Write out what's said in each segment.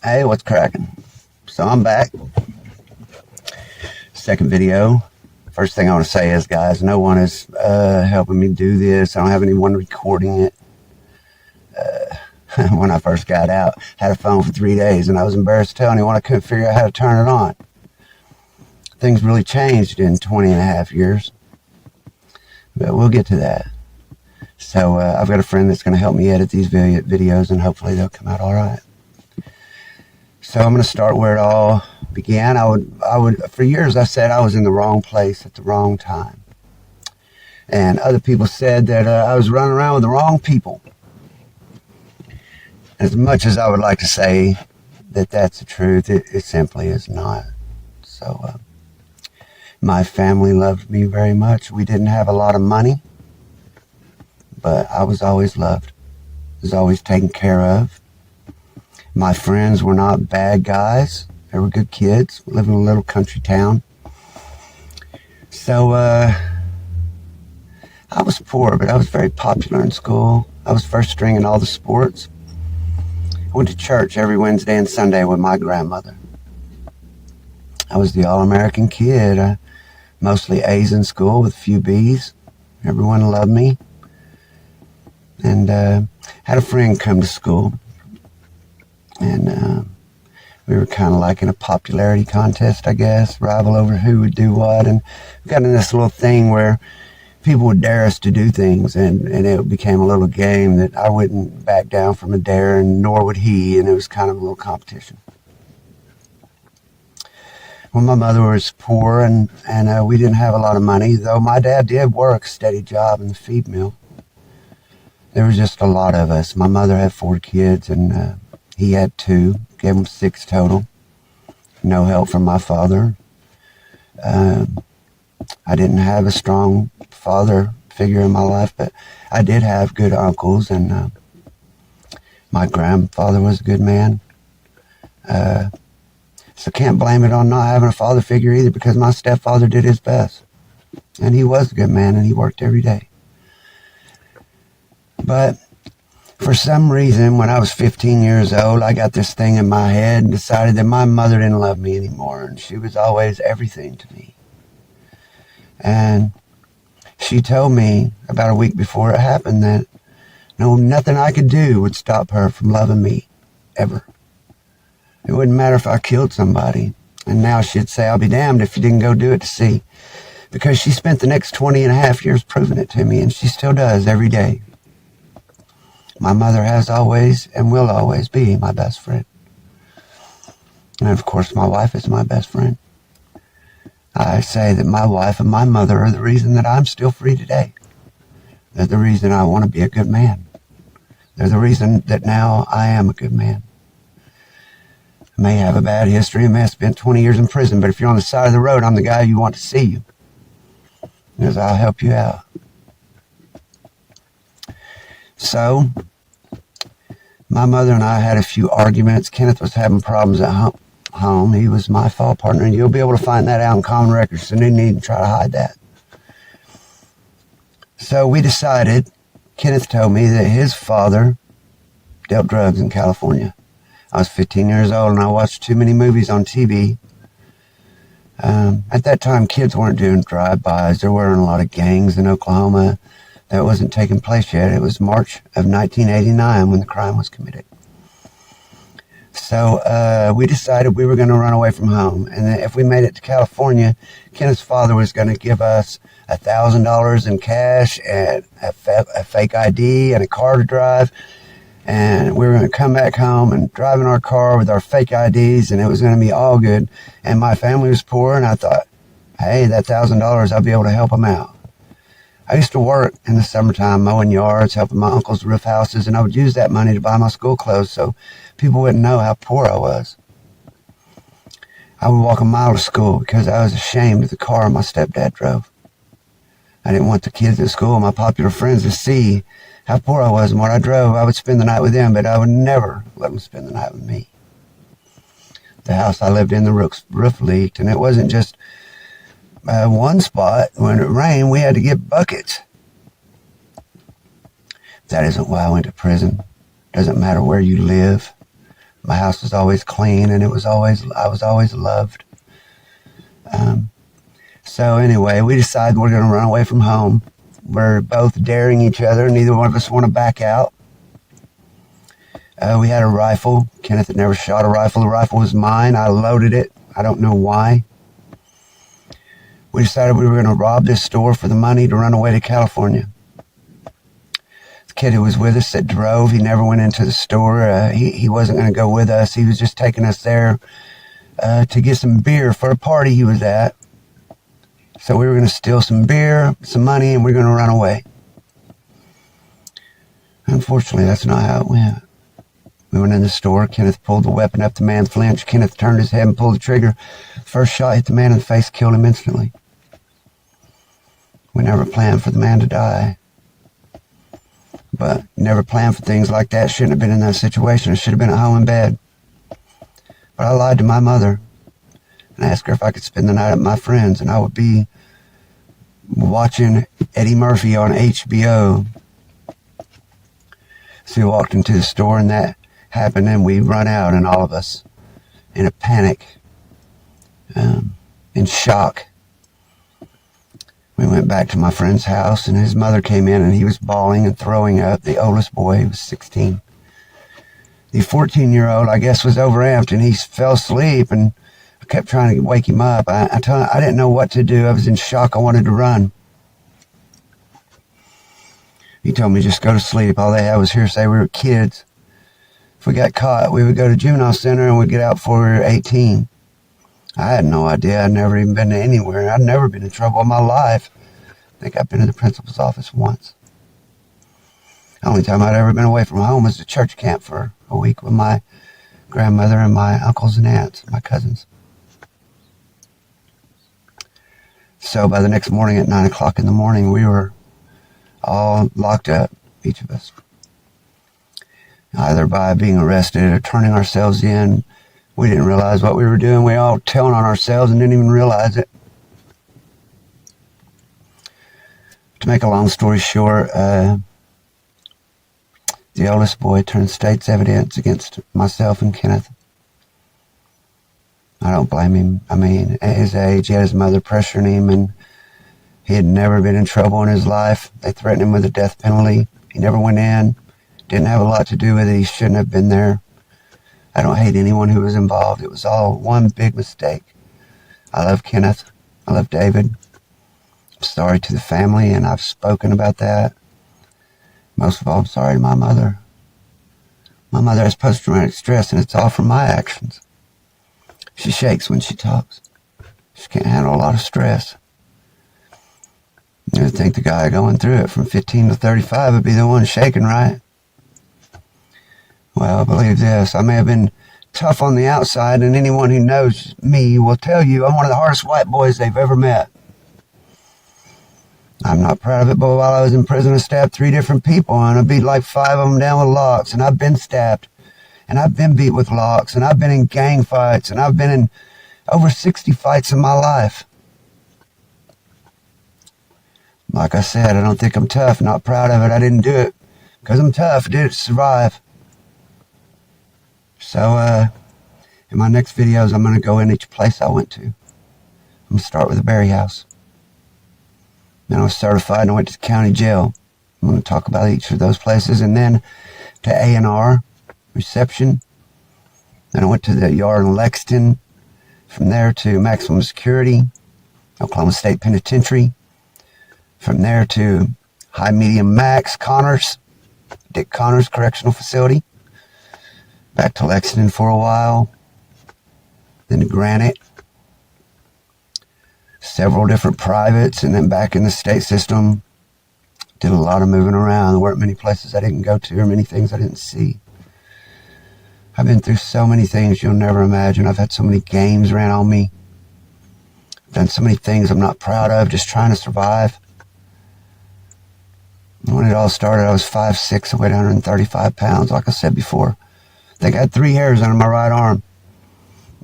Hey, what's cracking? So I'm back. Second video. First thing I want to say is, guys, no one is helping me do this. I don't have anyone recording it. When I first got out, had a phone for 3 days, and I was embarrassed to tell anyone. I couldn't figure out how to turn it on. Things really changed in 20 and a half years, but we'll get to that. So I've got a friend that's going to help me edit these videos, and hopefully they'll come out all right. So I'm going to start where it all began. I would, for years I said I was in the wrong place at the wrong time. And other people said that I was running around with the wrong people. As much as I would like to say that that's the truth, it simply is not. So my family loved me very much. We didn't have a lot of money, but I was always loved. I was always taken care of. My friends were not bad guys. They were good kids. We lived in a little country town. So I was poor, but I was very popular in school. I was first string in all the sports. I went to church every Wednesday and Sunday with my grandmother. I was the all-American kid. Mostly A's in school with a few B's. Everyone loved me. And had a friend come to school. And we were kind of like in a popularity contest, I guess, rival over who would do what. And we got in this little thing where people would dare us to do things, and it became a little game that I wouldn't back down from a dare, and nor would he, and it was kind of a little competition. Well, my mother was poor, and we didn't have a lot of money, though my dad did work a steady job in the feed mill. There was just a lot of us. My mother had 4 kids, and he had 2, gave him 6 total. No help from my father. I didn't have a strong father figure in my life, but I did have good uncles, and my grandfather was a good man. So can't blame it on not having a father figure either, because my stepfather did his best. And he was a good man, and he worked every day. But for some reason, when I was 15 years old, I got this thing in my head and decided that my mother didn't love me anymore, and she was always everything to me. And she told me about a week before it happened that nothing I could do would stop her from loving me, ever. It wouldn't matter if I killed somebody. And now she'd say, I'll be damned if you didn't go do it to see. Because she spent the next 20 and a half years proving it to me, and she still does every day. My mother has always and will always be my best friend. And of course, my wife is my best friend. I say that my wife and my mother are the reason that I'm still free today. They're the reason I want to be a good man. They're the reason that now I am a good man. I may have a bad history, I may have spent 20 years in prison, but if you're on the side of the road, I'm the guy you want to see you. Because I'll help you out. So, my mother and I had a few arguments. Kenneth was having problems at home. He was my fall partner, and you'll be able to find that out in Common Records, so you needn't try to hide that. So we decided, Kenneth told me that his father dealt drugs in California. I was 15 years old, and I watched too many movies on TV. At that time, kids weren't doing drive-bys. There weren't a lot of gangs in Oklahoma. That wasn't taking place yet. It was March of 1989 when the crime was committed. So we decided we were going to run away from home. And that if we made it to California, Kenneth's father was going to give us $1,000 in cash and a fake ID and a car to drive. And we were going to come back home and drive in our car with our fake IDs, and it was going to be all good. And my family was poor, and I thought, hey, that $1,000, I'll be able to help them out. I used to work in the summertime mowing yards, helping my uncles roof houses, and I would use that money to buy my school clothes so people wouldn't know how poor I was. I would walk a mile to school because I was ashamed of the car my stepdad drove. I didn't want the kids at school, my popular friends, to see how poor I was and what I drove. I would spend the night with them, but I would never let them spend the night with me. The house I lived in, the roof leaked, and it wasn't just one spot. When it rained, we had to get buckets. That isn't why I went to prison. Doesn't matter where you live. My house was always clean, and I was always loved. So anyway, we decided we're going to run away from home. We're both daring each other. Neither one of us want to back out. We had a rifle. Kenneth had never shot a rifle. The rifle was mine. I loaded it. I don't know why. We decided we were going to rob this store for the money to run away to California. The kid who was with us that drove, he never went into the store. He wasn't going to go with us. He was just taking us there to get some beer for a party he was at. So we were going to steal some beer, some money, and we were going to run away. Unfortunately, that's not how it went. We went in the store. Kenneth pulled the weapon up. The man flinched. Kenneth turned his head and pulled the trigger. First shot hit the man in the face, killed him instantly. We never planned for the man to die. But never planned for things like that. Shouldn't have been in that situation. I should have been at home in bed. But I lied to my mother and asked her if I could spend the night at my friend's, and I would be watching Eddie Murphy on HBO. So we walked into the store, and that happened, and we run out, and all of us in a panic, in shock. We went back to my friend's house, and his mother came in, and he was bawling and throwing up. The oldest boy, he was 16. The 14-year-old, I guess, was overamped, and he fell asleep, and I kept trying to wake him up. I didn't know what to do. I was in shock. I wanted to run. He told me just go to sleep. All they had was hearsay. We were kids. If we got caught, we would go to juvenile center and we'd get out before we were 18. I had no idea. I'd never even been to anywhere. I'd never been in trouble in my life. I think I've been to the principal's office once. The only time I'd ever been away from home was to church camp for a week with my grandmother and my uncles and aunts, my cousins. So by the next morning at 9 o'clock in the morning, we were all locked up, each of us. Either by being arrested or turning ourselves in. We didn't realize what we were doing. We were all telling on ourselves and didn't even realize it. To make a long story short, the oldest boy turned state's evidence against myself and Kenneth. I don't blame him. I mean, at his age, he had his mother pressuring him, and he had never been in trouble in his life. They threatened him with a death penalty. He never went in. Didn't have a lot to do with it. He shouldn't have been there. I don't hate anyone who was involved. It was all one big mistake. I love Kenneth. I love David. I'm sorry to the family, and I've spoken about that. Most of all, I'm sorry to my mother. My mother has post-traumatic stress, and it's all from my actions. She shakes when she talks. She can't handle a lot of stress. You'd think the guy going through it from 15 to 35 would be the one shaking, right? Well, I believe this. I may have been tough on the outside, and anyone who knows me will tell you I'm one of the hardest white boys they've ever met. I'm not proud of it, but while I was in prison, I stabbed 3 different people, and I beat like 5 of them down with locks, and I've been stabbed, and I've been beat with locks, and I've been in gang fights, and I've been in over 60 fights in my life. Like I said, I don't think I'm tough, not proud of it. I didn't do it because I'm tough. I did it to survive. So, in my next videos, I'm going to go in each place I went to. I'm going to start with the Berry House. Then I was certified and I went to the county jail. I'm going to talk about each of those places. And then to A&R, reception. Then I went to the yard in Lexington. From there to maximum security, Oklahoma State Penitentiary. From there to high, medium, max, Connors, Dick Connors Correctional Facility. Back to Lexington for a while. Then to Granite. Several different privates, and then back in the state system. Did a lot of moving around. There weren't many places I didn't go to or many things I didn't see. I've been through so many things you'll never imagine. I've had so many games ran on me. I've done so many things I'm not proud of, just trying to survive. When it all started, I was 5'6", I weighed 135 pounds, like I said before. I think I had 3 hairs under my right arm.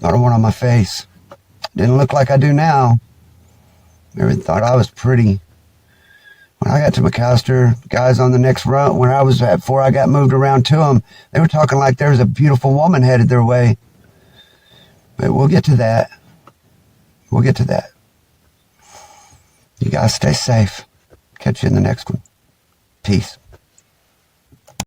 Not one on my face. Didn't look like I do now. Everyone thought I was pretty. When I got to McAllister, guys on the next run, when I was at, before I got moved around to them, they were talking like there was a beautiful woman headed their way. But we'll get to that. We'll get to that. You guys stay safe. Catch you in the next one. Peace.